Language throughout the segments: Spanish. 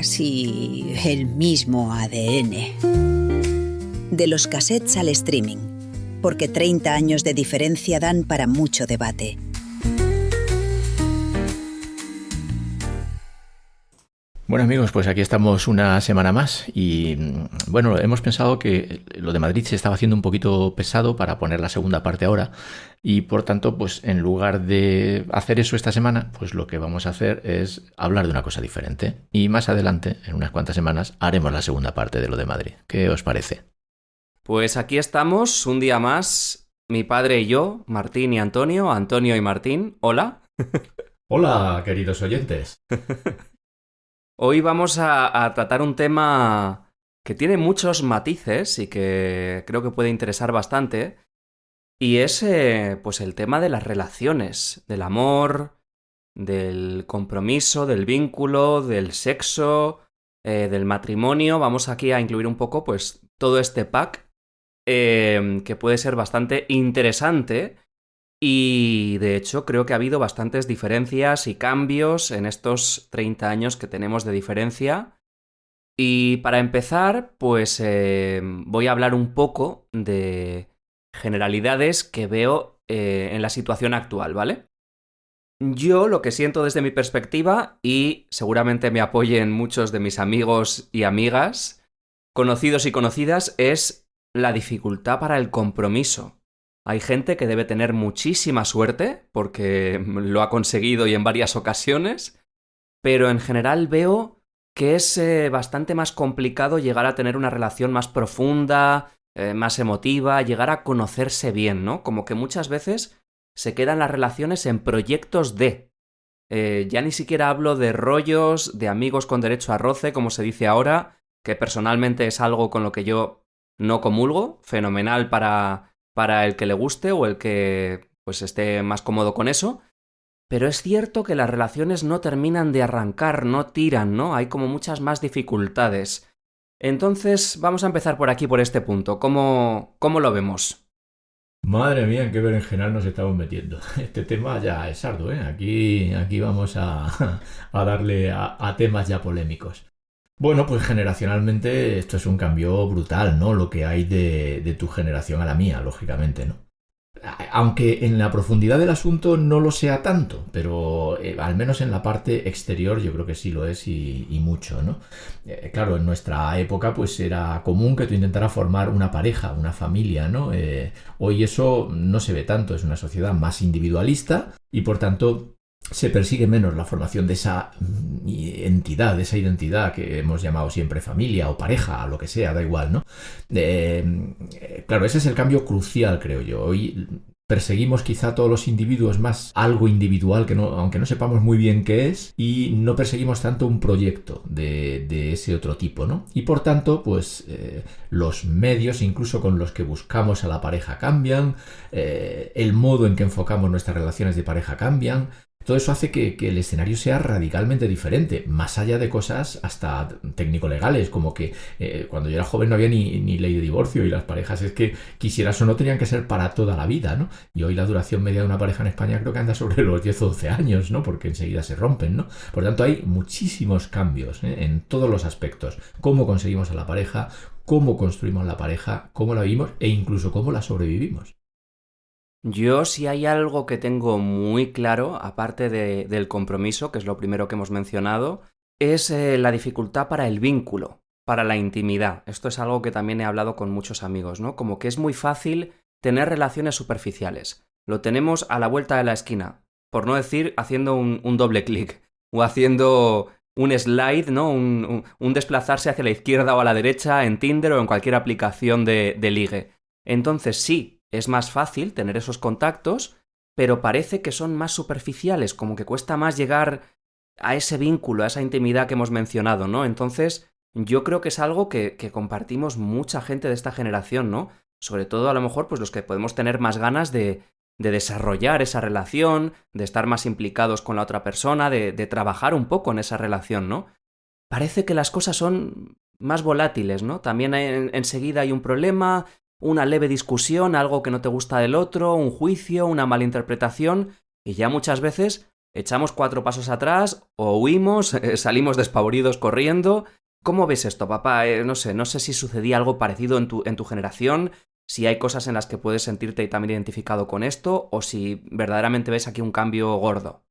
casi el mismo ADN. De los cassettes al streaming, porque 30 años de diferencia dan para mucho debate. Bueno amigos, pues aquí estamos una semana más y bueno, hemos pensado que lo de Madrid se estaba haciendo un poquito pesado para poner la segunda parte ahora y por tanto, pues en lugar de hacer eso esta semana, pues lo que vamos a hacer es hablar de una cosa diferente y más adelante, en unas cuantas semanas, haremos la segunda parte de lo de Madrid. ¿Qué os parece? Pues aquí estamos, un día más, mi padre y yo, Martín y Antonio, Antonio y Martín, hola. Hola, queridos oyentes. Hoy vamos a tratar un tema que tiene muchos matices y que creo que puede interesar bastante, y es pues el tema de las relaciones, del amor, del compromiso, del vínculo, del sexo, del matrimonio. Vamos aquí a incluir un poco pues todo este pack que puede ser bastante interesante. Y de hecho creo que ha habido bastantes diferencias y cambios en estos 30 años que tenemos de diferencia. Y para empezar, pues voy a hablar un poco de generalidades que veo en la situación actual, ¿vale? Yo lo que siento desde mi perspectiva, y seguramente me apoyen muchos de mis amigos y amigas, conocidos y conocidas, es la dificultad para el compromiso. Hay gente que debe tener muchísima suerte, porque lo ha conseguido y en varias ocasiones, pero en general veo que es bastante más complicado llegar a tener una relación más profunda, más emotiva, llegar a conocerse bien, ¿no? Como que muchas veces se quedan las relaciones en proyectos de... ya ni siquiera hablo de rollos, de amigos con derecho a roce, como se dice ahora, que personalmente es algo con lo que yo no comulgo, fenomenal para el que le guste o el que pues esté más cómodo con eso, pero es cierto que las relaciones no terminan de arrancar, no tiran, ¿no? Hay como muchas más dificultades. Entonces, vamos a empezar por aquí, por este punto. ¿Cómo lo vemos? Madre mía, en qué berenjenal nos estamos metiendo. Este tema ya es arduo, ¿eh? Aquí vamos a darle a temas ya polémicos. Bueno, pues generacionalmente esto es un cambio brutal, ¿no? Lo que hay de tu generación a la mía, lógicamente, ¿no? Aunque en la profundidad del asunto no lo sea tanto, pero al menos en la parte exterior yo creo que sí lo es y mucho, ¿no? Claro, en nuestra época pues era común que tú intentaras formar una pareja, una familia, ¿no? Hoy eso no se ve tanto, es una sociedad más individualista y por tanto se persigue menos la formación de esa entidad, de esa identidad que hemos llamado siempre familia o pareja, lo que sea, da igual, ¿no? Claro, ese es el cambio crucial, creo yo. Hoy perseguimos quizá todos los individuos más algo individual, que no, aunque no sepamos muy bien qué es, y no perseguimos tanto un proyecto de ese otro tipo, ¿no? Y por tanto, pues los medios, incluso con los que buscamos a la pareja, cambian, el modo en que enfocamos nuestras relaciones de pareja cambian. Todo eso hace que el escenario sea radicalmente diferente, más allá de cosas hasta técnico-legales, como que cuando yo era joven no había ni ley de divorcio y las parejas es que quisieras o no tenían que ser para toda la vida, ¿no? Y hoy la duración media de una pareja en España creo que anda sobre los 10 o 12 años, ¿no? Porque enseguida se rompen, ¿no? Por tanto hay muchísimos cambios, ¿eh? En todos los aspectos. Cómo conseguimos a la pareja, cómo construimos la pareja, cómo la vivimos e incluso cómo la sobrevivimos. Yo si hay algo que tengo muy claro, aparte del compromiso, que es lo primero que hemos mencionado, es la dificultad para el vínculo, para la intimidad. Esto es algo que también he hablado con muchos amigos, ¿no? Como que es muy fácil tener relaciones superficiales. Lo tenemos a la vuelta de la esquina, por no decir haciendo un doble clic o haciendo un slide, ¿no? Un desplazarse hacia la izquierda o a la derecha en Tinder o en cualquier aplicación de ligue. Entonces sí, es más fácil tener esos contactos, pero parece que son más superficiales, como que cuesta más llegar a ese vínculo, a esa intimidad que hemos mencionado, ¿no? Entonces, yo creo que es algo que compartimos mucha gente de esta generación, ¿no? Sobre todo, a lo mejor, pues los que podemos tener más ganas de desarrollar esa relación, de estar más implicados con la otra persona, de trabajar un poco en esa relación, ¿no? Parece que las cosas son más volátiles, ¿no? También enseguida hay un problema, una leve discusión, algo que no te gusta del otro, un juicio, una malinterpretación, y ya muchas veces ¿Echamos 4 pasos atrás o huimos, salimos despavoridos corriendo? ¿Cómo ves esto, papá? No sé si sucedía algo parecido en tu generación, si hay cosas en las que puedes sentirte también identificado con esto, o si verdaderamente ves aquí un cambio gordo.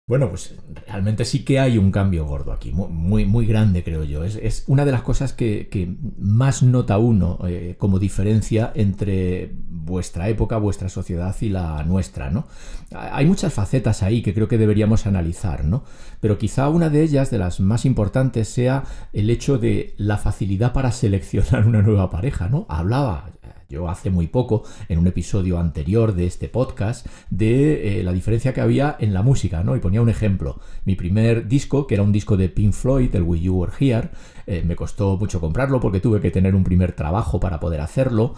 Bueno, pues realmente sí que hay un cambio gordo aquí, muy, muy grande, creo yo. Es una de las cosas que más nota uno como diferencia entre vuestra época, vuestra sociedad y la nuestra, ¿no? Hay muchas facetas ahí que creo que deberíamos analizar, ¿no? Pero quizá una de ellas, de las más importantes, sea el hecho de la facilidad para seleccionar una nueva pareja, ¿no? Hablaba yo hace muy poco, en un episodio anterior de este podcast, de la diferencia que había en la música, ¿no? Y ponía un ejemplo. Mi primer disco, que era un disco de Pink Floyd, el Wish You Were Here, me costó mucho comprarlo porque tuve que tener un primer trabajo para poder hacerlo.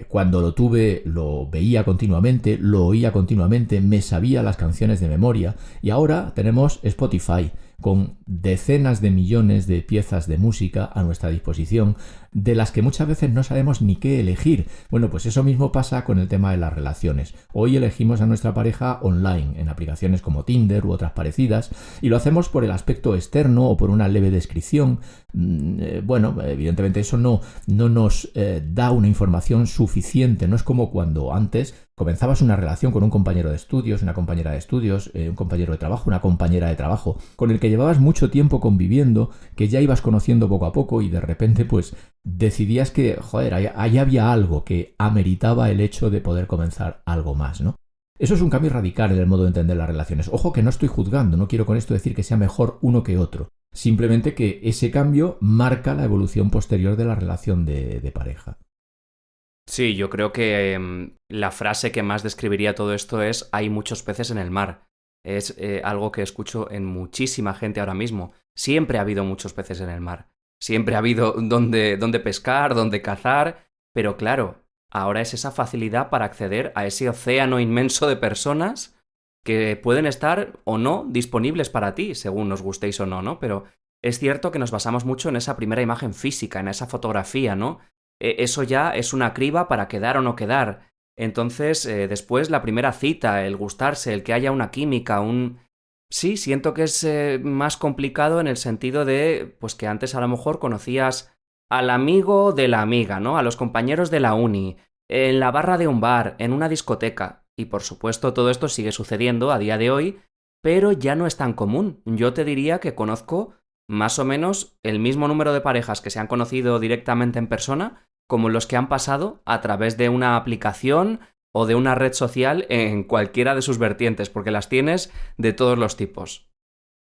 Cuando lo tuve, lo veía continuamente, lo oía continuamente, me sabía las canciones de memoria. Y ahora tenemos Spotify, con decenas de millones de piezas de música a nuestra disposición, de las que muchas veces no sabemos ni qué elegir. Bueno, pues eso mismo pasa con el tema de las relaciones. Hoy elegimos a nuestra pareja online, en aplicaciones como Tinder u otras parecidas, y lo hacemos por el aspecto externo o por una leve descripción. Bueno, evidentemente eso no nos da una información suficiente. No es como cuando antes comenzabas una relación con un compañero de estudios, una compañera de estudios, un compañero de trabajo, una compañera de trabajo, con el que llevabas mucho tiempo conviviendo, que ya ibas conociendo poco a poco y de repente pues decidías que, joder, ahí había algo que ameritaba el hecho de poder comenzar algo más, ¿no? Eso es un cambio radical en el modo de entender las relaciones. Ojo que no estoy juzgando, no quiero con esto decir que sea mejor uno que otro. Simplemente que ese cambio marca la evolución posterior de la relación de pareja. Sí, yo creo que la frase que más describiría todo esto es hay muchos peces en el mar. Es algo que escucho en muchísima gente ahora mismo. Siempre ha habido muchos peces en el mar. Siempre ha habido donde pescar, donde cazar, pero claro, ahora es esa facilidad para acceder a ese océano inmenso de personas que pueden estar o no disponibles para ti, según nos gustéis o no, ¿no? Pero es cierto que nos basamos mucho en esa primera imagen física, en esa fotografía, ¿no? Eso ya es una criba para quedar o no quedar. Entonces, después la primera cita, el gustarse, el que haya una química, Sí, siento que es más complicado en el sentido de, pues que antes a lo mejor conocías al amigo de la amiga, ¿no? A los compañeros de la uni, en la barra de un bar, en una discoteca. Y por supuesto todo esto sigue sucediendo a día de hoy, pero ya no es tan común. Yo te diría que conozco más o menos el mismo número de parejas que se han conocido directamente en persona como los que han pasado a través de una aplicación o de una red social en cualquiera de sus vertientes, porque las tienes de todos los tipos.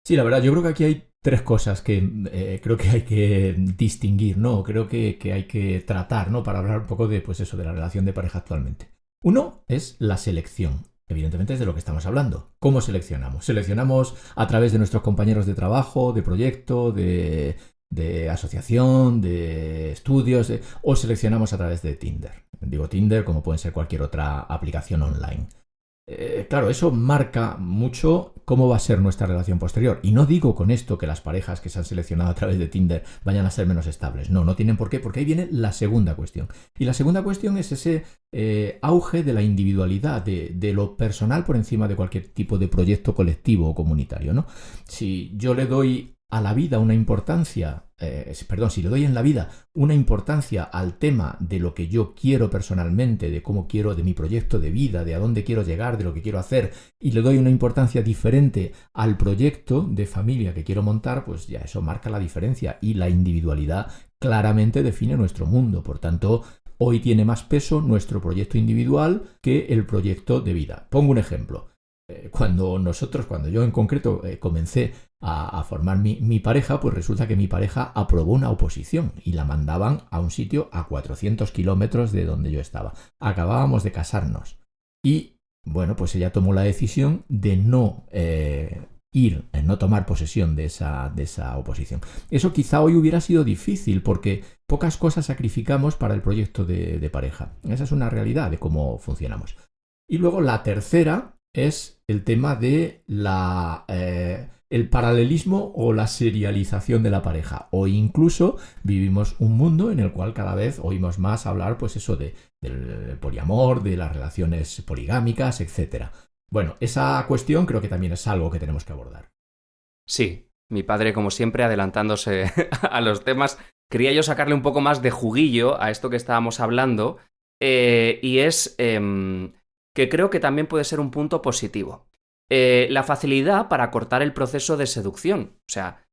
Sí, la verdad, yo creo que aquí hay tres cosas que creo que hay que distinguir, ¿no? Creo que hay que tratar, ¿no? Para hablar un poco de, pues eso, de la relación de pareja actualmente. Uno es la selección. Evidentemente es de lo que estamos hablando. ¿Cómo seleccionamos? Seleccionamos a través de nuestros compañeros de trabajo, de proyecto, de asociación, de estudios, o seleccionamos a través de Tinder. Digo Tinder como puede ser cualquier otra aplicación online. Claro, eso marca mucho cómo va a ser nuestra relación posterior. Y no digo con esto que las parejas que se han seleccionado a través de Tinder vayan a ser menos estables. No tienen por qué, porque ahí viene la segunda cuestión. Y la segunda cuestión es ese auge de la individualidad, de lo personal por encima de cualquier tipo de proyecto colectivo o comunitario, ¿no? Si yo le doy a la vida una importancia, si le doy en la vida una importancia al tema de lo que yo quiero personalmente, de cómo quiero, de mi proyecto de vida, de a dónde quiero llegar, de lo que quiero hacer, y le doy una importancia diferente al proyecto de familia que quiero montar, pues ya eso marca la diferencia y la individualidad claramente define nuestro mundo. Por tanto, hoy tiene más peso nuestro proyecto individual que el proyecto de vida. Pongo un ejemplo. Cuando yo en concreto comencé a formar mi pareja, pues resulta que mi pareja aprobó una oposición y la mandaban a un sitio a 400 kilómetros de donde yo estaba. Acabábamos de casarnos y, bueno, pues ella tomó la decisión de no no tomar posesión de esa oposición. Eso quizá hoy hubiera sido difícil porque pocas cosas sacrificamos para el proyecto de pareja. Esa es una realidad de cómo funcionamos. Y luego la tercera es el tema de el paralelismo o la serialización de la pareja. O incluso vivimos un mundo en el cual cada vez oímos más hablar, pues eso, del poliamor, de las relaciones poligámicas, etcétera. Bueno, esa cuestión creo que también es algo que tenemos que abordar. Sí, mi padre, como siempre, adelantándose a los temas. Quería yo sacarle un poco más de juguillo a esto que estábamos hablando, y es que creo que también puede ser un punto positivo. La facilidad para cortar el proceso de seducción. O sea,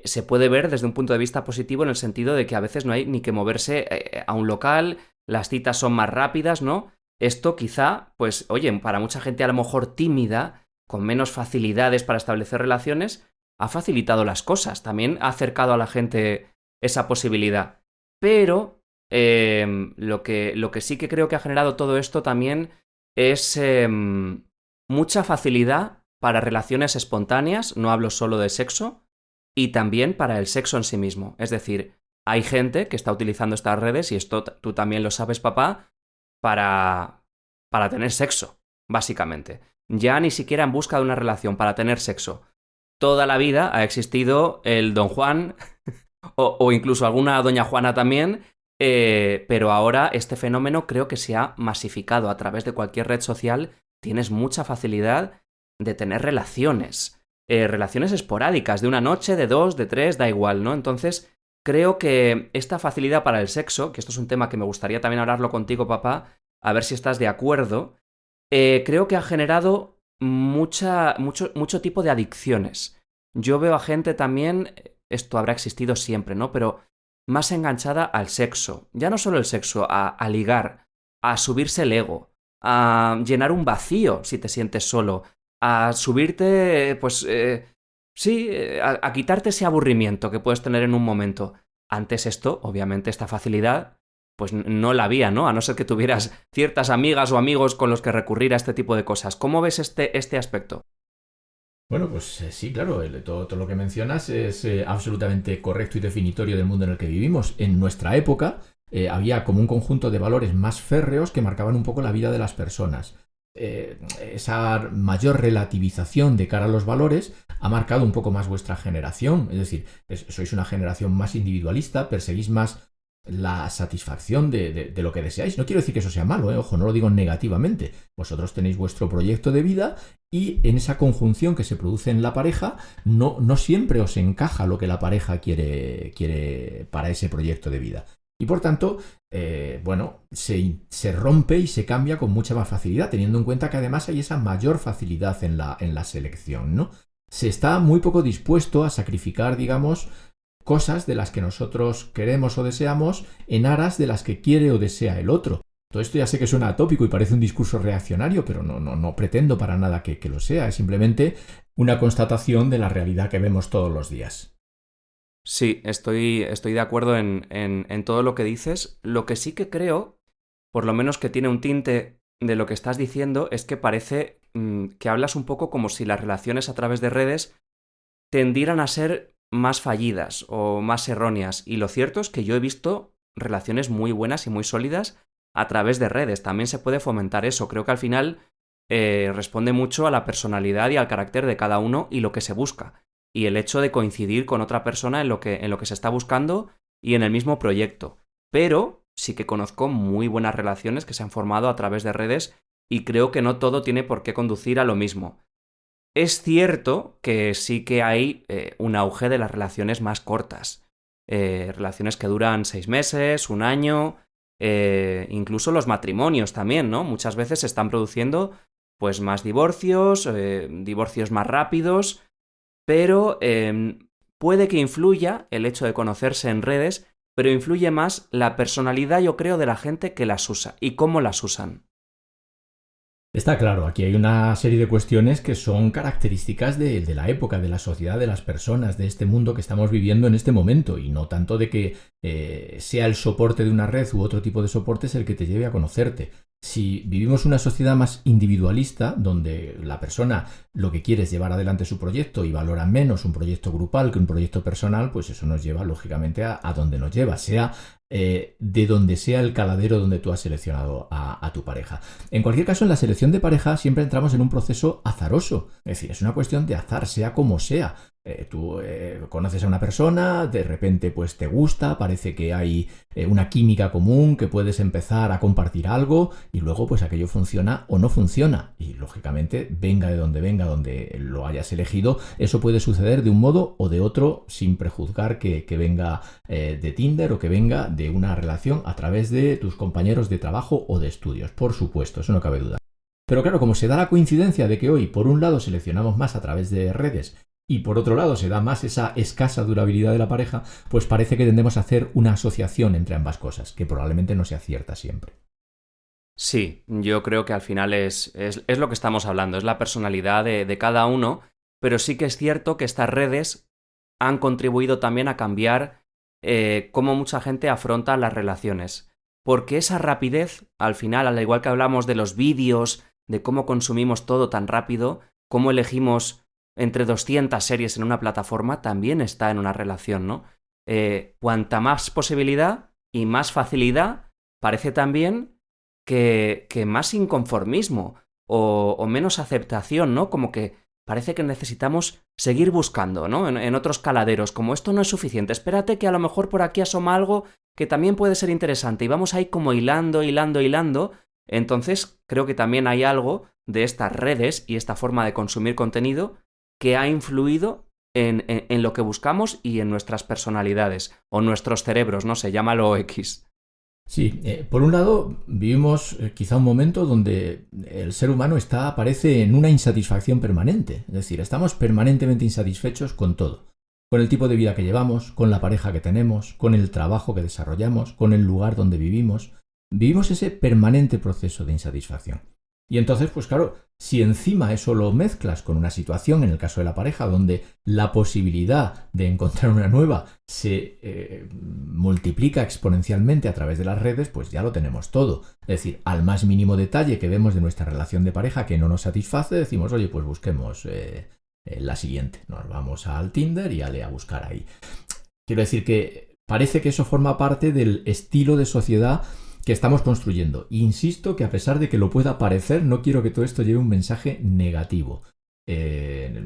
se puede ver desde un punto de vista positivo en el sentido de que a veces no hay ni que moverse a un local, las citas son más rápidas, ¿no? Esto quizá, pues, oye, para mucha gente a lo mejor tímida, con menos facilidades para establecer relaciones, ha facilitado las cosas, también ha acercado a la gente esa posibilidad. Pero lo que sí que creo que ha generado todo esto también es mucha facilidad para relaciones espontáneas, no hablo solo de sexo, y también para el sexo en sí mismo. Es decir, hay gente que está utilizando estas redes, y esto tú también lo sabes, papá, para tener sexo, básicamente. Ya ni siquiera en busca de una relación, para tener sexo. Toda la vida ha existido el Don Juan o incluso alguna Doña Juana también, pero ahora este fenómeno creo que se ha masificado a través de cualquier red social. Tienes mucha facilidad de tener relaciones esporádicas, de una noche, de 2, de 3, da igual, ¿no? Entonces, creo que esta facilidad para el sexo, que esto es un tema que me gustaría también hablarlo contigo, papá, a ver si estás de acuerdo, creo que ha generado mucho tipo de adicciones. Yo veo a gente también, esto habrá existido siempre, ¿no? Pero más enganchada al sexo. Ya no solo el sexo, a ligar, a subirse el ego, a llenar un vacío si te sientes solo, a subirte, pues, a quitarte ese aburrimiento que puedes tener en un momento. Antes esto, obviamente, esta facilidad, pues no la había, ¿no? A no ser que tuvieras ciertas amigas o amigos con los que recurrir a este tipo de cosas. ¿Cómo ves este aspecto? Bueno, pues sí, claro, todo lo que mencionas es absolutamente correcto y definitorio del mundo en el que vivimos. En nuestra época había como un conjunto de valores más férreos que marcaban un poco la vida de las personas. Esa mayor relativización de cara a los valores ha marcado un poco más vuestra generación. Es decir, sois una generación más individualista, perseguís más la satisfacción de lo que deseáis. No quiero decir que eso sea malo, ojo, no lo digo negativamente. Vosotros tenéis vuestro proyecto de vida y en esa conjunción que se produce en la pareja no siempre os encaja lo que la pareja quiere para ese proyecto de vida. Y por tanto, se rompe y se cambia con mucha más facilidad, teniendo en cuenta que además hay esa mayor facilidad en la selección, ¿no? Se está muy poco dispuesto a sacrificar, digamos, cosas de las que nosotros queremos o deseamos en aras de las que quiere o desea el otro. Todo esto ya sé que suena atópico y parece un discurso reaccionario, pero no pretendo para nada que lo sea. Es simplemente una constatación de la realidad que vemos todos los días. Sí, estoy de acuerdo en todo lo que dices. Lo que sí que creo, por lo menos que tiene un tinte de lo que estás diciendo, es que parece que hablas un poco como si las relaciones a través de redes tendieran a ser más fallidas o más erróneas. Y lo cierto es que yo he visto relaciones muy buenas y muy sólidas a través de redes. También se puede fomentar eso. Creo que al final responde mucho a la personalidad y al carácter de cada uno y lo que se busca. Y el hecho de coincidir con otra persona en lo que se está buscando y en el mismo proyecto. Pero sí que conozco muy buenas relaciones que se han formado a través de redes y creo que no todo tiene por qué conducir a lo mismo. Es cierto que sí que hay un auge de las relaciones más cortas. Relaciones que duran 6 meses, 1 año, incluso los matrimonios también, ¿no? Muchas veces se están produciendo pues más divorcios, divorcios más rápidos, pero puede que influya el hecho de conocerse en redes, pero influye más la personalidad, yo creo, de la gente que las usa y cómo las usan. Está claro, aquí hay una serie de cuestiones que son características de la época, de la sociedad, de las personas, de este mundo que estamos viviendo en este momento, y no tanto de que sea el soporte de una red u otro tipo de soportes el que te lleve a conocerte. Si vivimos una sociedad más individualista, donde la persona lo que quiere es llevar adelante su proyecto y valora menos un proyecto grupal que un proyecto personal, pues eso nos lleva lógicamente a donde nos lleva, sea de donde sea el caladero donde tú has seleccionado a tu pareja. En cualquier caso, en la selección de pareja siempre entramos en un proceso azaroso. Es decir, es una cuestión de azar, sea como sea. Tú conoces a una persona, de repente pues te gusta, parece que hay una química común, que puedes empezar a compartir algo y luego pues aquello funciona o no funciona. Y lógicamente, venga de donde lo hayas elegido, eso puede suceder de un modo o de otro sin prejuzgar que venga de Tinder o que venga de una relación a través de tus compañeros de trabajo o de estudios. Por supuesto, eso no cabe duda. Pero claro, como se da la coincidencia de que hoy por un lado seleccionamos más a través de redes y por otro lado se da más esa escasa durabilidad de la pareja, pues parece que tendemos a hacer una asociación entre ambas cosas, que probablemente no sea cierta siempre. Sí, yo creo que al final es lo que estamos hablando, es la personalidad de cada uno, pero sí que es cierto que estas redes han contribuido también a cambiar cómo mucha gente afronta las relaciones. Porque esa rapidez, al final, al igual que hablamos de los vídeos, de cómo consumimos todo tan rápido, cómo elegimos entre 200 series en una plataforma, también está en una relación, ¿no? Cuanta más posibilidad y más facilidad, parece también que más inconformismo o menos aceptación, ¿no? Como que parece que necesitamos seguir buscando, ¿no? En otros caladeros, como esto no es suficiente, espérate que a lo mejor por aquí asoma algo que también puede ser interesante y vamos ahí como hilando. Entonces creo que también hay algo de estas redes y esta forma de consumir contenido que ha influido en lo que buscamos y en nuestras personalidades o nuestros cerebros, no sé, llámalo X. Sí, por un lado vivimos quizá un momento donde el ser humano aparece en una insatisfacción permanente, es decir, estamos permanentemente insatisfechos con todo, con el tipo de vida que llevamos, con la pareja que tenemos, con el trabajo que desarrollamos, con el lugar donde vivimos. Vivimos ese permanente proceso de insatisfacción. Y entonces, pues claro, si encima eso lo mezclas con una situación, en el caso de la pareja, donde la posibilidad de encontrar una nueva se multiplica exponencialmente a través de las redes, pues ya lo tenemos todo. Es decir, al más mínimo detalle que vemos de nuestra relación de pareja que no nos satisface, decimos, oye, pues busquemos la siguiente. Nos vamos al Tinder y a buscar ahí. Quiero decir que parece que eso forma parte del estilo de sociedad que estamos construyendo. Insisto que a pesar de que lo pueda parecer, no quiero que todo esto lleve un mensaje negativo.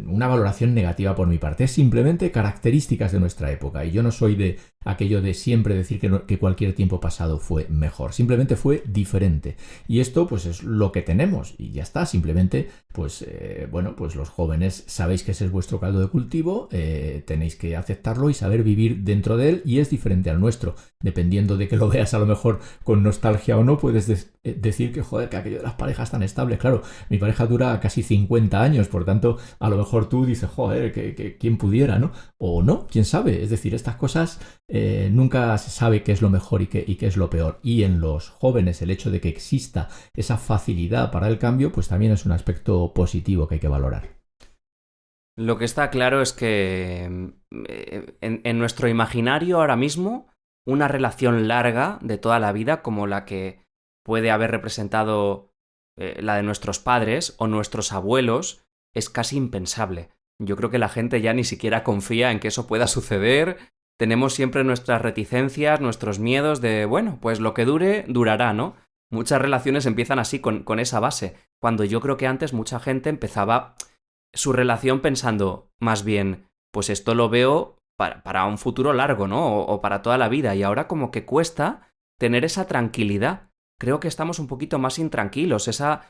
Una valoración negativa por mi parte. Es simplemente características de nuestra época. Y yo no soy de aquello de siempre decir que cualquier tiempo pasado fue mejor. Simplemente fue diferente. Y esto pues es lo que tenemos. Y ya está. Simplemente pues los jóvenes sabéis que ese es vuestro caldo de cultivo. Tenéis que aceptarlo y saber vivir dentro de él. Y es diferente al nuestro. Dependiendo de que lo veas a lo mejor con nostalgia o no, puedes decir que joder, que aquello de las parejas tan estables. Claro, mi pareja dura casi 50 años. Por tanto, a lo mejor tú dices, joder, que quién pudiera, ¿no? O no, quién sabe. Es decir, estas cosas nunca se sabe qué es lo mejor y qué es lo peor. Y en los jóvenes el hecho de que exista esa facilidad para el cambio, pues también es un aspecto positivo que hay que valorar. Lo que está claro es que en nuestro imaginario ahora mismo, una relación larga de toda la vida, como la que puede haber representado la de nuestros padres o nuestros abuelos, es casi impensable. Yo creo que la gente ya ni siquiera confía en que eso pueda suceder. Tenemos siempre nuestras reticencias, nuestros miedos de, bueno, pues lo que dure, durará, ¿no? Muchas relaciones empiezan así, con esa base, cuando yo creo que antes mucha gente empezaba su relación pensando, más bien, pues esto lo veo para un futuro largo, ¿no? O para toda la vida, y ahora como que cuesta tener esa tranquilidad. Creo que estamos un poquito más intranquilos, esa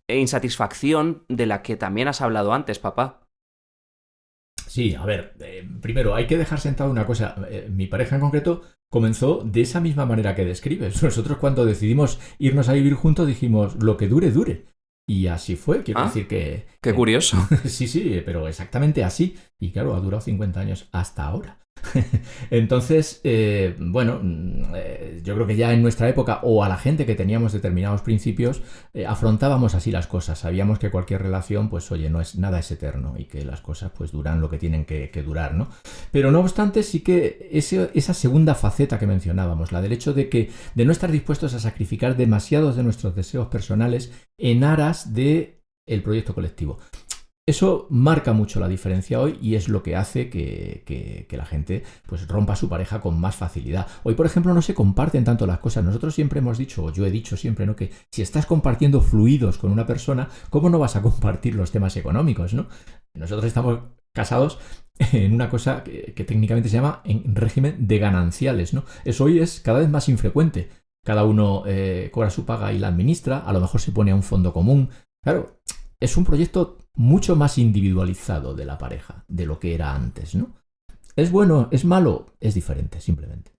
insatisfacción de la que también has hablado antes, papá. Sí, a ver, primero hay que dejar sentado una cosa. Mi pareja en concreto comenzó de esa misma manera que describes. Nosotros cuando decidimos irnos a vivir juntos dijimos, lo que dure, dure. Y así fue, quiero decir que... ¡Qué curioso! Sí, pero exactamente así. Y claro, ha durado 50 años hasta ahora. Entonces, yo creo que ya en nuestra época o a la gente que teníamos determinados principios afrontábamos así las cosas. Sabíamos que cualquier relación, pues oye, nada es eterno y que las cosas pues duran lo que tienen que durar, ¿no? Pero no obstante, sí que esa segunda faceta que mencionábamos, la del hecho de no estar dispuestos a sacrificar demasiados de nuestros deseos personales en aras de el proyecto colectivo. Eso marca mucho la diferencia hoy y es lo que hace que la gente pues rompa su pareja con más facilidad. Hoy, por ejemplo, no se comparten tanto las cosas. Nosotros siempre hemos dicho, o yo he dicho siempre, ¿no?, que si estás compartiendo fluidos con una persona, ¿cómo no vas a compartir los temas económicos, ¿no? Nosotros estamos casados en una cosa que técnicamente se llama en régimen de gananciales, ¿no? Eso hoy es cada vez más infrecuente. Cada uno cobra su paga y la administra, a lo mejor se pone a un fondo común. Claro, es un proyecto mucho más individualizado de la pareja, de lo que era antes, ¿no? ¿Es bueno? ¿Es malo? Es diferente, simplemente.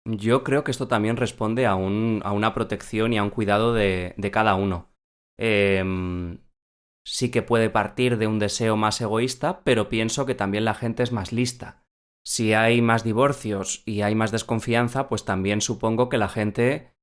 Yo creo que esto también responde a una protección y a un cuidado de cada uno. Sí que puede partir de un deseo más egoísta, pero pienso que también la gente es más lista. Si hay más divorcios y hay más desconfianza, pues también supongo que la gente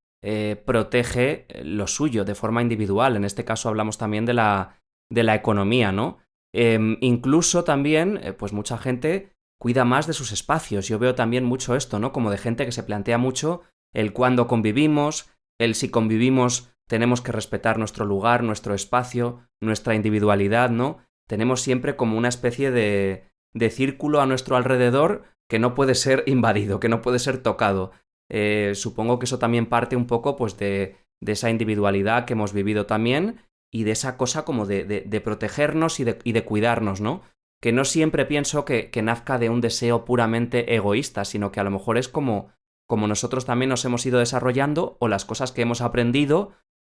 protege lo suyo de forma individual. En este caso hablamos también de la economía, ¿no? Incluso también, pues mucha gente cuida más de sus espacios. Yo veo también mucho esto, ¿no? Como de gente que se plantea mucho el cuándo convivimos, el si convivimos tenemos que respetar nuestro lugar, nuestro espacio, nuestra individualidad, ¿no? Tenemos siempre como una especie de círculo a nuestro alrededor que no puede ser invadido, que no puede ser tocado. Supongo que eso también parte un poco pues de esa individualidad que hemos vivido también y de esa cosa como de protegernos y de cuidarnos, ¿no? Que no siempre pienso que nazca de un deseo puramente egoísta, sino que a lo mejor es como nosotros también nos hemos ido desarrollando o las cosas que hemos aprendido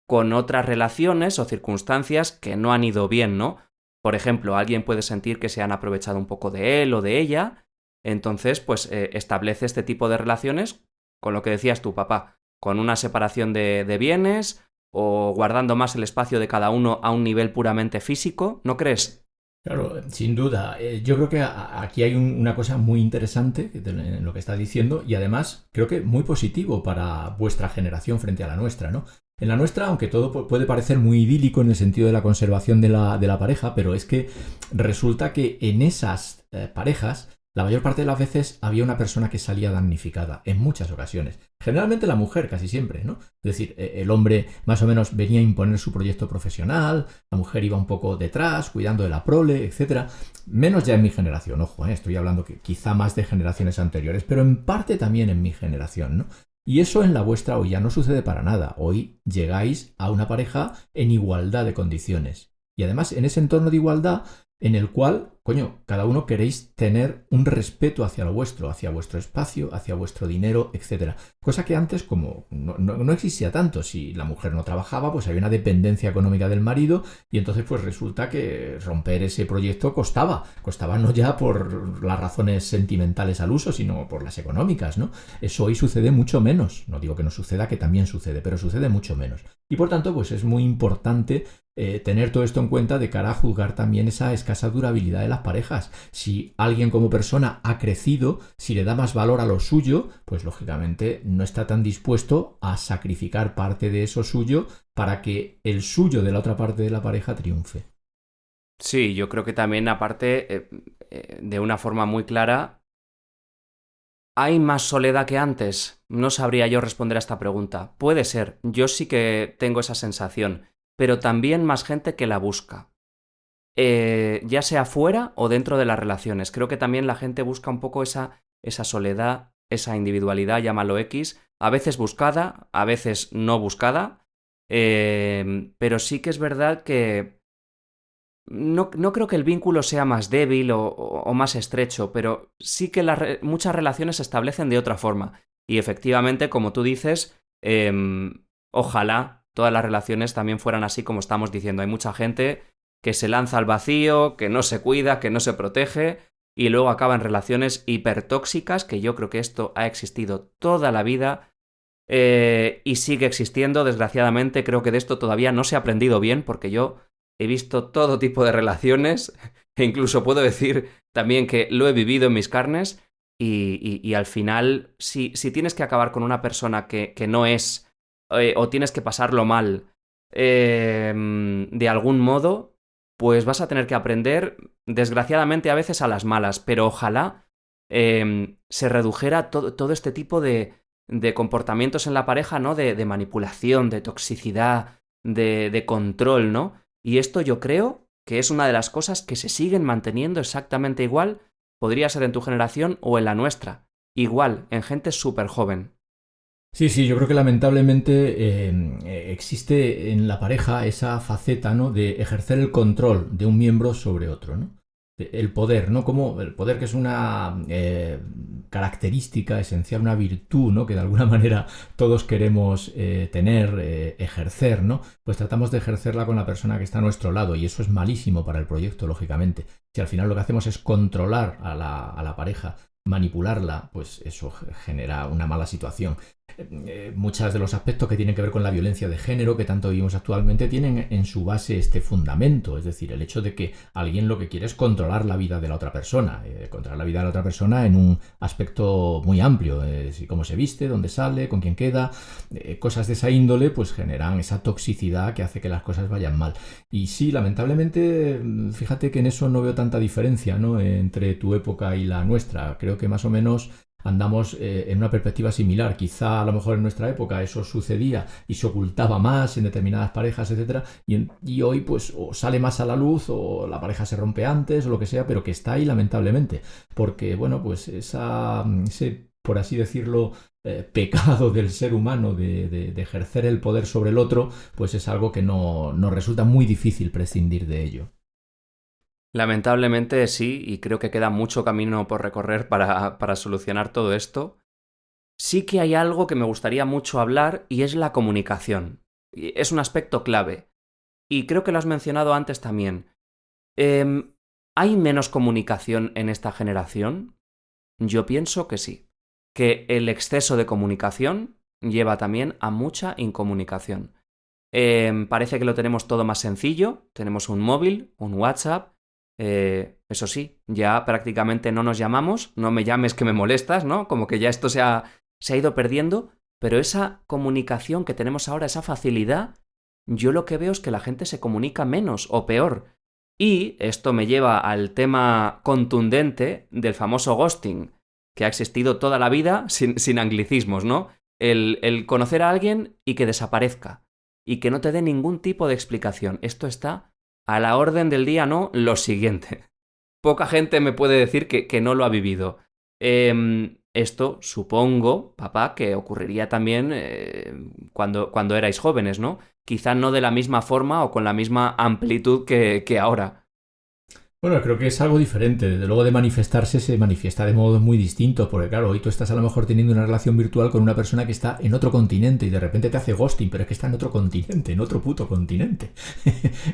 con otras relaciones o circunstancias que no han ido bien, ¿no? Por ejemplo, alguien puede sentir que se han aprovechado un poco de él o de ella, entonces pues establece este tipo de relaciones con lo que decías tú, papá, con una separación de bienes o guardando más el espacio de cada uno a un nivel puramente físico, ¿no crees? Claro, sin duda. Yo creo que aquí hay una cosa muy interesante en lo que estás diciendo y además creo que muy positivo para vuestra generación frente a la nuestra, ¿no? En la nuestra, aunque todo puede parecer muy idílico en el sentido de la conservación de la pareja, pero es que resulta que en esas parejas la mayor parte de las veces había una persona que salía damnificada, en muchas ocasiones. Generalmente la mujer, casi siempre, ¿no? Es decir, el hombre más o menos venía a imponer su proyecto profesional, la mujer iba un poco detrás, cuidando de la prole, etc. Menos ya en mi generación, ojo, estoy hablando que quizá más de generaciones anteriores, pero en parte también en mi generación, ¿no? Y eso en la vuestra hoy ya no sucede para nada. Hoy llegáis a una pareja en igualdad de condiciones. Y además en ese entorno de igualdad en el cual, cada uno queréis tener un respeto hacia lo vuestro, hacia vuestro espacio, hacia vuestro dinero, etc. Cosa que antes como no existía tanto. Si la mujer no trabajaba, pues había una dependencia económica del marido y entonces pues resulta que romper ese proyecto costaba no ya por las razones sentimentales al uso, sino por las económicas, ¿no? Eso hoy sucede mucho menos. No digo que no suceda, que también sucede, pero sucede mucho menos. Y por tanto, pues es muy importante tener todo esto en cuenta de cara a juzgar también esa escasa durabilidad de las parejas. Si alguien como persona ha crecido, si le da más valor a lo suyo, pues lógicamente no está tan dispuesto a sacrificar parte de eso suyo para que el suyo de la otra parte de la pareja triunfe. Sí, yo creo que también aparte, de una forma muy clara, ¿hay más soledad que antes? No sabría yo responder a esta pregunta. Puede ser, yo sí que tengo esa sensación, pero también más gente que la busca. Ya sea fuera o dentro de las relaciones. Creo que también la gente busca un poco esa soledad, esa individualidad, llámalo X, a veces buscada, a veces no buscada, pero sí que es verdad que no creo que el vínculo sea más débil o más estrecho, pero sí que muchas relaciones se establecen de otra forma. Y efectivamente, como tú dices, ojalá todas las relaciones también fueran así como estamos diciendo. Hay mucha gente que se lanza al vacío, que no se cuida, que no se protege y luego acaba en relaciones hipertóxicas, que yo creo que esto ha existido toda la vida y sigue existiendo. Desgraciadamente creo que de esto todavía no se ha aprendido bien porque yo he visto todo tipo de relaciones e incluso puedo decir también que lo he vivido en mis carnes y al final si tienes que acabar con una persona que no es o tienes que pasarlo mal de algún modo, pues vas a tener que aprender, desgraciadamente a veces a las malas, pero ojalá se redujera todo este tipo de comportamientos en la pareja, ¿no? De manipulación, de toxicidad, de control, ¿no? Y esto yo creo que es una de las cosas que se siguen manteniendo exactamente igual, podría ser en tu generación o en la nuestra, igual, en gente súper joven. Sí, yo creo que lamentablemente existe en la pareja esa faceta, ¿no? De ejercer el control de un miembro sobre otro, ¿no? el poder, ¿no? Como el poder, que es una característica esencial, una virtud, ¿no? Que de alguna manera todos queremos tener, ejercer, ¿no? Pues tratamos de ejercerla con la persona que está a nuestro lado, y eso es malísimo para el proyecto, lógicamente. Si al final lo que hacemos es controlar a la pareja, manipularla, pues eso genera una mala situación. Muchos de los aspectos que tienen que ver con la violencia de género que tanto vivimos actualmente tienen en su base este fundamento, es decir, el hecho de que alguien lo que quiere es controlar la vida de la otra persona, controlar la vida de la otra persona en un aspecto muy amplio, cómo se viste, dónde sale, con quién queda, cosas de esa índole pues generan esa toxicidad que hace que las cosas vayan mal. Y sí, lamentablemente, fíjate que en eso no veo tanta diferencia, ¿no?, entre tu época y la nuestra. Creo que más o menos andamos en una perspectiva similar. Quizá a lo mejor en nuestra época eso sucedía y se ocultaba más en determinadas parejas, etcétera, y hoy pues o sale más a la luz o la pareja se rompe antes o lo que sea, pero que está ahí lamentablemente, porque bueno, pues ese, por así decirlo, pecado del ser humano de ejercer el poder sobre el otro, pues es algo que nos resulta muy difícil prescindir de ello. Lamentablemente sí, y creo que queda mucho camino por recorrer para solucionar todo esto. Sí que hay algo que me gustaría mucho hablar, y es la comunicación. Es un aspecto clave. Y creo que lo has mencionado antes también. ¿Hay menos comunicación en esta generación? Yo pienso que sí. Que el exceso de comunicación lleva también a mucha incomunicación. Parece que lo tenemos todo más sencillo. Tenemos un móvil, un WhatsApp. Eso sí, ya prácticamente no nos llamamos, no me llames que me molestas, ¿no? Como que ya esto se ha ido perdiendo, pero esa comunicación que tenemos ahora, esa facilidad, yo lo que veo es que la gente se comunica menos o peor. Y esto me lleva al tema contundente del famoso ghosting, que ha existido toda la vida sin anglicismos, ¿no? El conocer a alguien y que desaparezca, y que no te dé ningún tipo de explicación. Esto está a la orden del día, ¿no? Lo siguiente. Poca gente me puede decir que no lo ha vivido. Esto supongo, papá, que ocurriría también cuando erais jóvenes, ¿no? Quizá no de la misma forma o con la misma amplitud que ahora. Bueno, creo que es algo diferente. Desde luego, de manifestarse se manifiesta de modos muy distintos, porque claro, hoy tú estás a lo mejor teniendo una relación virtual con una persona que está en otro continente y de repente te hace ghosting, pero es que está en otro continente, en otro puto continente.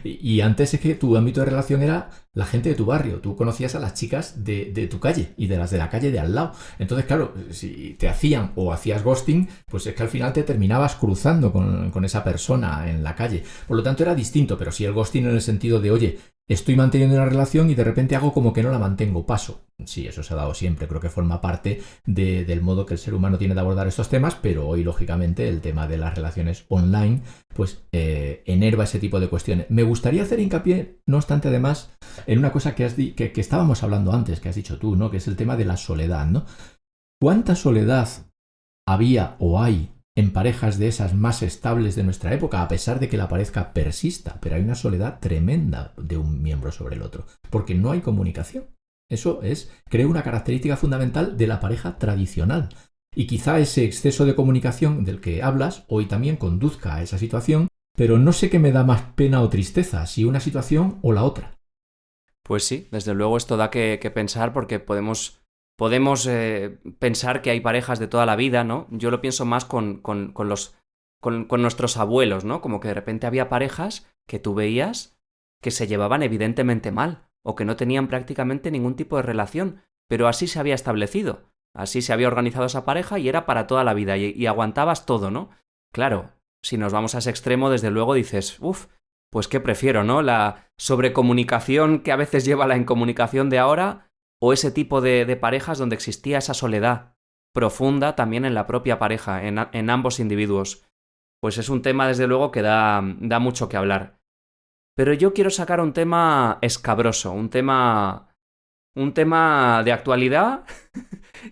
Y antes es que tu ámbito de relación era la gente de tu barrio. Tú conocías a las chicas de tu calle y de las de la calle de al lado. Entonces, claro, si te hacían o hacías ghosting, pues es que al final te terminabas cruzando con esa persona en la calle. Por lo tanto, era distinto, pero sí el ghosting en el sentido de, oye, estoy manteniendo una relación y de repente hago como que no la mantengo, paso. Sí, eso se ha dado siempre, creo que forma parte del modo que el ser humano tiene de abordar estos temas, pero hoy, lógicamente, el tema de las relaciones online, pues enerva ese tipo de cuestiones. Me gustaría hacer hincapié, no obstante, además, en una cosa que estábamos hablando antes, que has dicho tú, ¿no? Que es el tema de la soledad, ¿no? ¿Cuánta soledad había o hay en parejas de esas más estables de nuestra época, a pesar de que la pareja persista? Pero hay una soledad tremenda de un miembro sobre el otro, porque no hay comunicación. Eso creo, una característica fundamental de la pareja tradicional. Y quizá ese exceso de comunicación del que hablas hoy también conduzca a esa situación, pero no sé qué me da más pena o tristeza, si una situación o la otra. Pues sí, desde luego esto da que pensar, porque podemos pensar que hay parejas de toda la vida, ¿no? Yo lo pienso más con nuestros abuelos, ¿no? Como que de repente había parejas que tú veías que se llevaban evidentemente mal, o que no tenían prácticamente ningún tipo de relación, pero así se había establecido, así se había organizado esa pareja y era para toda la vida, y aguantabas todo, ¿no? Claro, si nos vamos a ese extremo, desde luego dices, pues ¿qué prefiero, no? La sobrecomunicación que a veces lleva a la incomunicación de ahora, o ese tipo de parejas donde existía esa soledad profunda también en la propia pareja, en ambos individuos. Pues es un tema, desde luego, que da mucho que hablar. Pero yo quiero sacar un tema escabroso, un tema de actualidad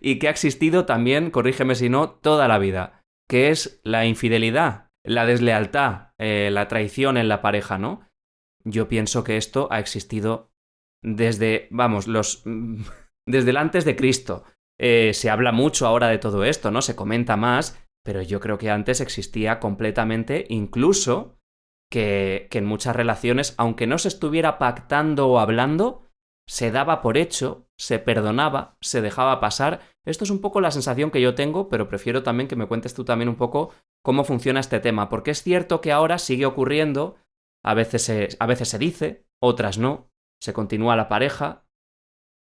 y que ha existido también, corrígeme si no, toda la vida, que es la infidelidad, la deslealtad, la traición en la pareja, ¿no? Yo pienso que esto ha existido desde el antes de Cristo. Se habla mucho ahora de todo esto, ¿no? Se comenta más, pero yo creo que antes existía completamente, incluso que en muchas relaciones, aunque no se estuviera pactando o hablando, se daba por hecho, se perdonaba, se dejaba pasar. Esto es un poco la sensación que yo tengo, pero prefiero también que me cuentes tú también un poco cómo funciona este tema, porque es cierto que ahora sigue ocurriendo, a veces se dice, otras no, se continúa la pareja.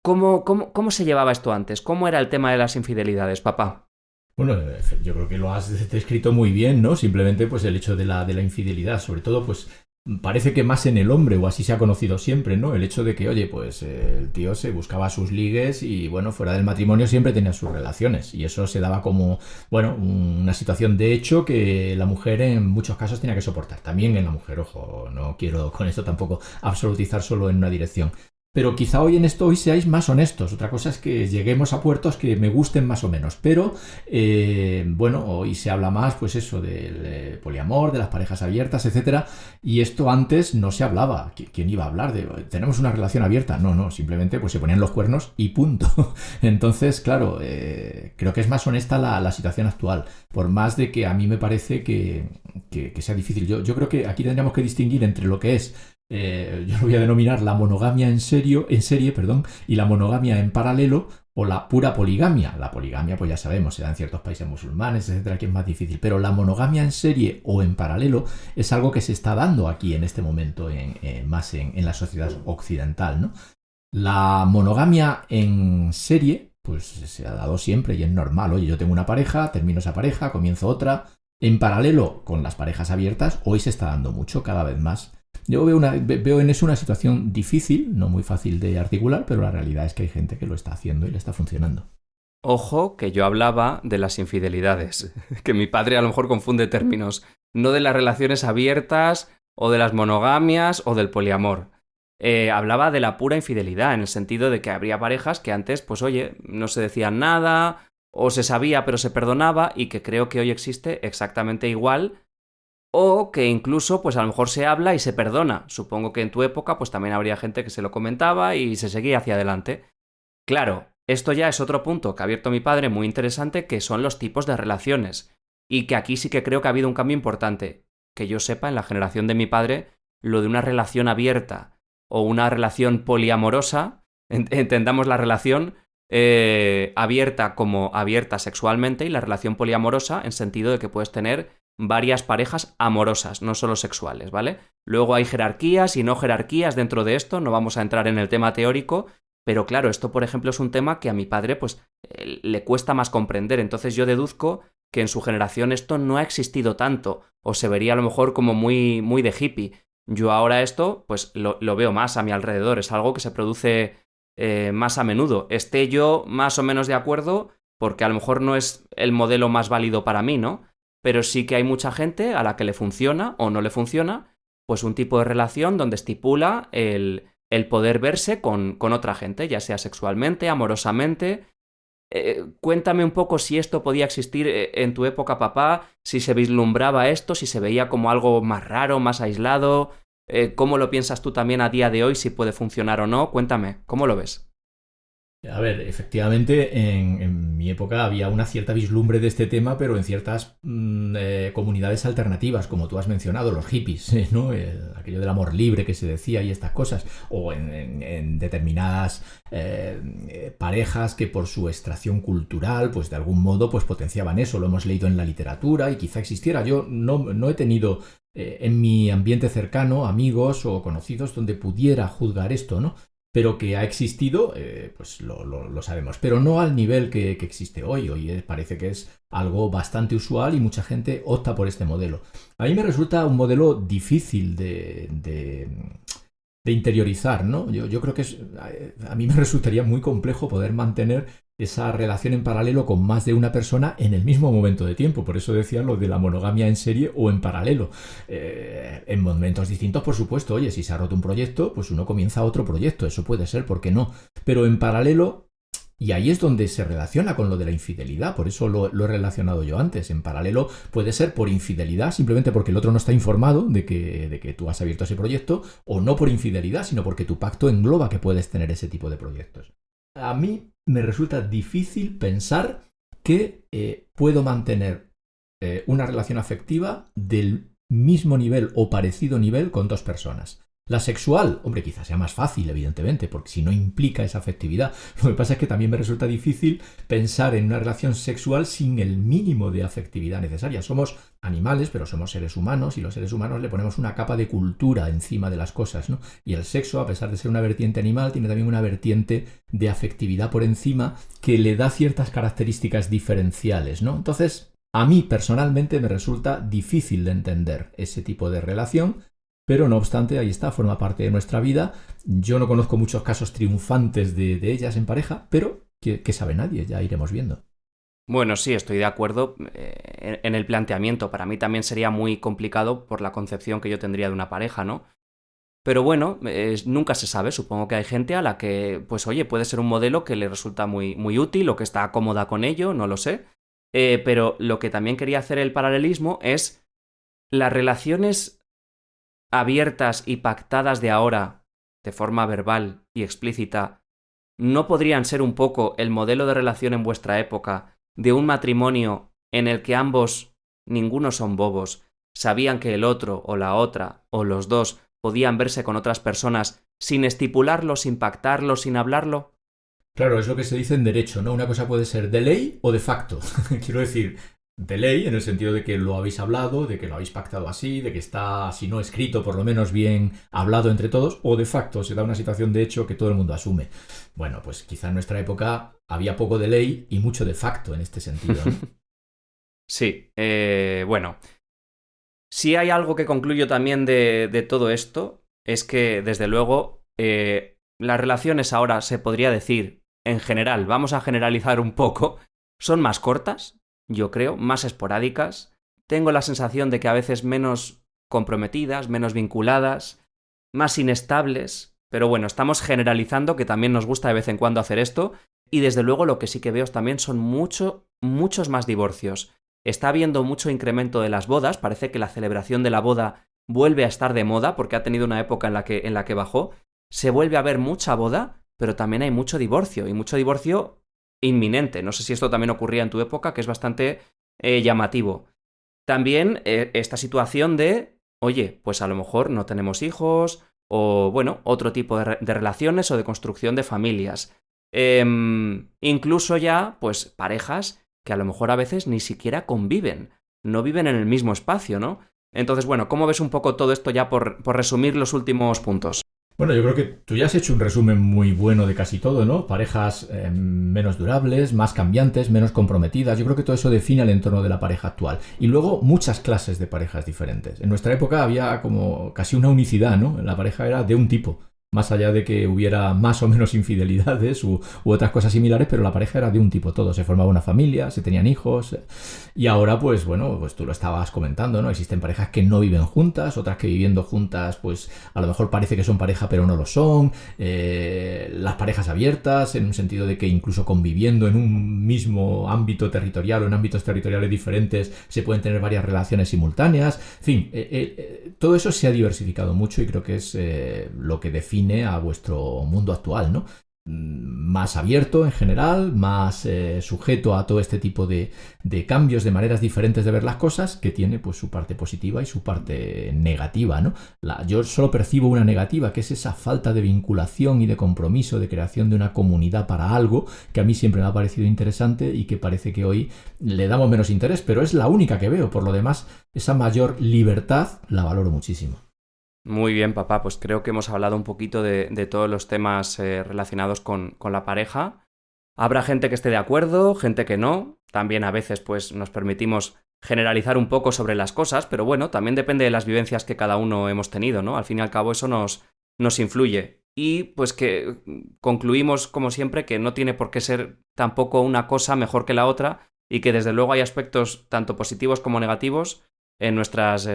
¿Cómo se llevaba esto antes? ¿Cómo era el tema de las infidelidades, papá? Bueno, yo creo que lo has descrito muy bien, ¿no? Simplemente pues el hecho de la infidelidad, sobre todo pues parece que más en el hombre, o así se ha conocido siempre, ¿no? El hecho de que, oye, pues el tío se buscaba sus ligues y, bueno, fuera del matrimonio siempre tenía sus relaciones. Y eso se daba como, bueno, una situación de hecho que la mujer en muchos casos tenía que soportar. También en la mujer, ojo, no quiero con esto tampoco absolutizar solo en una dirección. Pero quizá hoy seáis más honestos. Otra cosa es que lleguemos a puertos que me gusten más o menos. Pero, bueno, hoy se habla más, pues eso, del poliamor, de las parejas abiertas, etcétera. Y esto antes no se hablaba. ¿Quién iba a hablar de tenemos una relación abierta? No, simplemente pues se ponían los cuernos y punto. Entonces, claro, creo que es más honesta la situación actual. Por más de que a mí me parece que sea difícil. Yo creo que aquí tendríamos que distinguir entre lo que es yo lo voy a denominar la monogamia en serie, y la monogamia en paralelo o la pura poligamia. La poligamia, pues ya sabemos, se da en ciertos países musulmanes, etcétera, que es más difícil. Pero la monogamia en serie o en paralelo es algo que se está dando aquí en este momento más en la sociedad occidental, ¿no? La monogamia en serie, pues se ha dado siempre y es normal. Oye, yo tengo una pareja, termino esa pareja, comienzo otra. En paralelo con las parejas abiertas, hoy se está dando mucho, cada vez más. Yo veo en eso una situación difícil, no muy fácil de articular, pero la realidad es que hay gente que lo está haciendo y le está funcionando. Ojo, que yo hablaba de las infidelidades, que mi padre a lo mejor confunde términos, no de las relaciones abiertas o de las monogamias o del poliamor. Hablaba de la pura infidelidad, en el sentido de que habría parejas que antes, pues oye, no se decían nada, o se sabía pero se perdonaba, y que creo que hoy existe exactamente igual. O que incluso, pues a lo mejor se habla y se perdona. Supongo que en tu época, pues también habría gente que se lo comentaba y se seguía hacia adelante. Claro, esto ya es otro punto que ha abierto mi padre muy interesante, que son los tipos de relaciones. Y que aquí sí que creo que ha habido un cambio importante. Que yo sepa, en la generación de mi padre, lo de una relación abierta o una relación poliamorosa, entendamos la relación abierta como abierta sexualmente y la relación poliamorosa en sentido de que puedes tener varias parejas amorosas, no solo sexuales, ¿vale? Luego hay jerarquías y no jerarquías dentro de esto, no vamos a entrar en el tema teórico, pero claro, esto por ejemplo es un tema que a mi padre pues le cuesta más comprender, entonces yo deduzco que en su generación esto no ha existido tanto, o se vería a lo mejor como muy, muy de hippie. Yo ahora esto pues lo veo más a mi alrededor, es algo que se produce más a menudo, esté yo más o menos de acuerdo, porque a lo mejor no es el modelo más válido para mí, ¿no? Pero sí que hay mucha gente a la que le funciona o no le funciona, pues un tipo de relación donde estipula el poder verse con otra gente, ya sea sexualmente, amorosamente. Cuéntame un poco si esto podía existir en tu época, papá, si se vislumbraba esto, si se veía como algo más raro, más aislado. ¿Cómo lo piensas tú también a día de hoy, si puede funcionar o no? Cuéntame, ¿cómo lo ves? A ver, efectivamente, en mi época había una cierta vislumbre de este tema, pero en ciertas comunidades alternativas, como tú has mencionado, los hippies, ¿no? Aquello del amor libre que se decía y estas cosas, o en determinadas parejas que por su extracción cultural, pues de algún modo, pues potenciaban eso. Lo hemos leído en la literatura y quizá existiera. Yo no he tenido en mi ambiente cercano amigos o conocidos donde pudiera juzgar esto, ¿no? Pero que ha existido, pues lo sabemos. Pero no al nivel que existe hoy. Hoy parece que es algo bastante usual y mucha gente opta por este modelo. A mí me resulta un modelo difícil de interiorizar, ¿no? Yo creo que a mí me resultaría muy complejo poder mantener esa relación en paralelo con más de una persona en el mismo momento de tiempo. Por eso decía lo de la monogamia en serie o en paralelo. En momentos distintos, por supuesto. Oye, si se ha roto un proyecto, pues uno comienza otro proyecto. Eso puede ser, ¿por qué no? Pero en paralelo, y ahí es donde se relaciona con lo de la infidelidad. Por eso lo he relacionado yo antes. En paralelo puede ser por infidelidad, simplemente porque el otro no está informado de que tú has abierto ese proyecto, o no por infidelidad, sino porque tu pacto engloba que puedes tener ese tipo de proyectos. A mí me resulta difícil pensar que puedo mantener una relación afectiva del mismo nivel o parecido nivel con dos personas. La sexual, hombre, quizás sea más fácil, evidentemente, porque si no implica esa afectividad. Lo que pasa es que también me resulta difícil pensar en una relación sexual sin el mínimo de afectividad necesaria. Somos animales, pero somos seres humanos, y los seres humanos le ponemos una capa de cultura encima de las cosas, ¿no? Y el sexo, a pesar de ser una vertiente animal, tiene también una vertiente de afectividad por encima que le da ciertas características diferenciales, ¿no? Entonces, a mí personalmente me resulta difícil de entender ese tipo de relación. Pero no obstante, ahí está, forma parte de nuestra vida. Yo no conozco muchos casos triunfantes de ellas en pareja, pero que sabe nadie, ya iremos viendo. Bueno, sí, estoy de acuerdo en el planteamiento. Para mí también sería muy complicado por la concepción que yo tendría de una pareja, ¿no? Pero bueno, nunca se sabe. Supongo que hay gente a la que, pues oye, puede ser un modelo que le resulta muy, muy útil o que está cómoda con ello, no lo sé. Pero lo que también quería hacer el paralelismo es las relaciones abiertas y pactadas de ahora, de forma verbal y explícita, ¿no podrían ser un poco el modelo de relación en vuestra época de un matrimonio en el que ambos, ninguno son bobos, sabían que el otro o la otra o los dos podían verse con otras personas sin estipularlo, sin pactarlo, sin hablarlo? Claro, es lo que se dice en derecho, ¿no? Una cosa puede ser de ley o de facto. Quiero decir, de ley en el sentido de que lo habéis hablado, de que lo habéis pactado así, de que está, si no escrito, por lo menos bien hablado entre todos, o de facto se da una situación de hecho que todo el mundo asume. Bueno, pues quizá en nuestra época había poco de ley y mucho de facto en este sentido, ¿no? Sí, bueno. Si hay algo que concluyo también de todo esto, es que, desde luego, las relaciones ahora, se podría decir, en general, vamos a generalizar un poco, son más cortas, yo creo, más esporádicas. Tengo la sensación de que a veces menos comprometidas, menos vinculadas, más inestables. Pero bueno, estamos generalizando, que también nos gusta de vez en cuando hacer esto. Y desde luego lo que sí que veo también son muchos más divorcios. Está habiendo mucho incremento de las bodas. Parece que la celebración de la boda vuelve a estar de moda porque ha tenido una época en la que bajó. Se vuelve a ver mucha boda, pero también hay mucho divorcio. Y mucho divorcio inminente. No sé si esto también ocurría en tu época, que es bastante llamativo. También esta situación de, oye, pues a lo mejor no tenemos hijos, o bueno, otro tipo de relaciones o de construcción de familias. Incluso ya, pues parejas que a lo mejor a veces ni siquiera conviven, no viven en el mismo espacio, ¿no? Entonces, bueno, ¿cómo ves un poco todo esto ya por resumir los últimos puntos? Bueno, yo creo que tú ya has hecho un resumen muy bueno de casi todo, ¿no? Parejas menos durables, más cambiantes, menos comprometidas. Yo creo que todo eso define el entorno de la pareja actual. Y luego muchas clases de parejas diferentes. En nuestra época había como casi una unicidad, ¿no? La pareja era de un tipo. Más allá de que hubiera más o menos infidelidades u otras cosas similares, pero la pareja era de un tipo todo. Se formaba una familia, se tenían hijos. Y ahora, pues bueno, pues tú lo estabas comentando, ¿no? Existen parejas que no viven juntas, otras que viviendo juntas, pues a lo mejor parece que son pareja, pero no lo son. Las parejas abiertas, en un sentido de que incluso conviviendo en un mismo ámbito territorial o en ámbitos territoriales diferentes, se pueden tener varias relaciones simultáneas. En fin, todo eso se ha diversificado mucho y creo que es lo que define a vuestro mundo actual, ¿no? Más abierto en general, más sujeto a todo este tipo de cambios, de maneras diferentes de ver las cosas, que tiene pues su parte positiva y su parte negativa, ¿no? Yo solo percibo una negativa, que es esa falta de vinculación y de compromiso, de creación de una comunidad para algo, que a mí siempre me ha parecido interesante y que parece que hoy le damos menos interés, pero es la única que veo. Por lo demás, esa mayor libertad la valoro muchísimo. Muy bien, papá, pues creo que hemos hablado un poquito de todos los temas relacionados con la pareja. Habrá gente que esté de acuerdo, gente que no. También a veces pues nos permitimos generalizar un poco sobre las cosas, pero bueno, también depende de las vivencias que cada uno hemos tenido, ¿no? Al fin y al cabo eso nos influye. Y pues que concluimos, como siempre, que no tiene por qué ser tampoco una cosa mejor que la otra y que desde luego hay aspectos tanto positivos como negativos en nuestras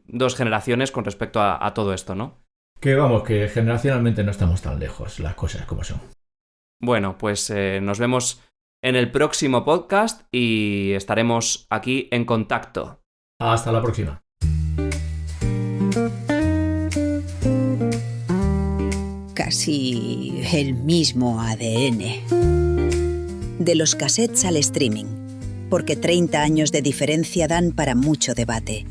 dos generaciones con respecto a todo esto, ¿no? Que vamos, que generacionalmente no estamos tan lejos, las cosas como son. Bueno, pues nos vemos en el próximo podcast y estaremos aquí en contacto. Hasta la próxima. Casi el mismo ADN. De los cassettes al streaming. Porque 30 años de diferencia dan para mucho debate.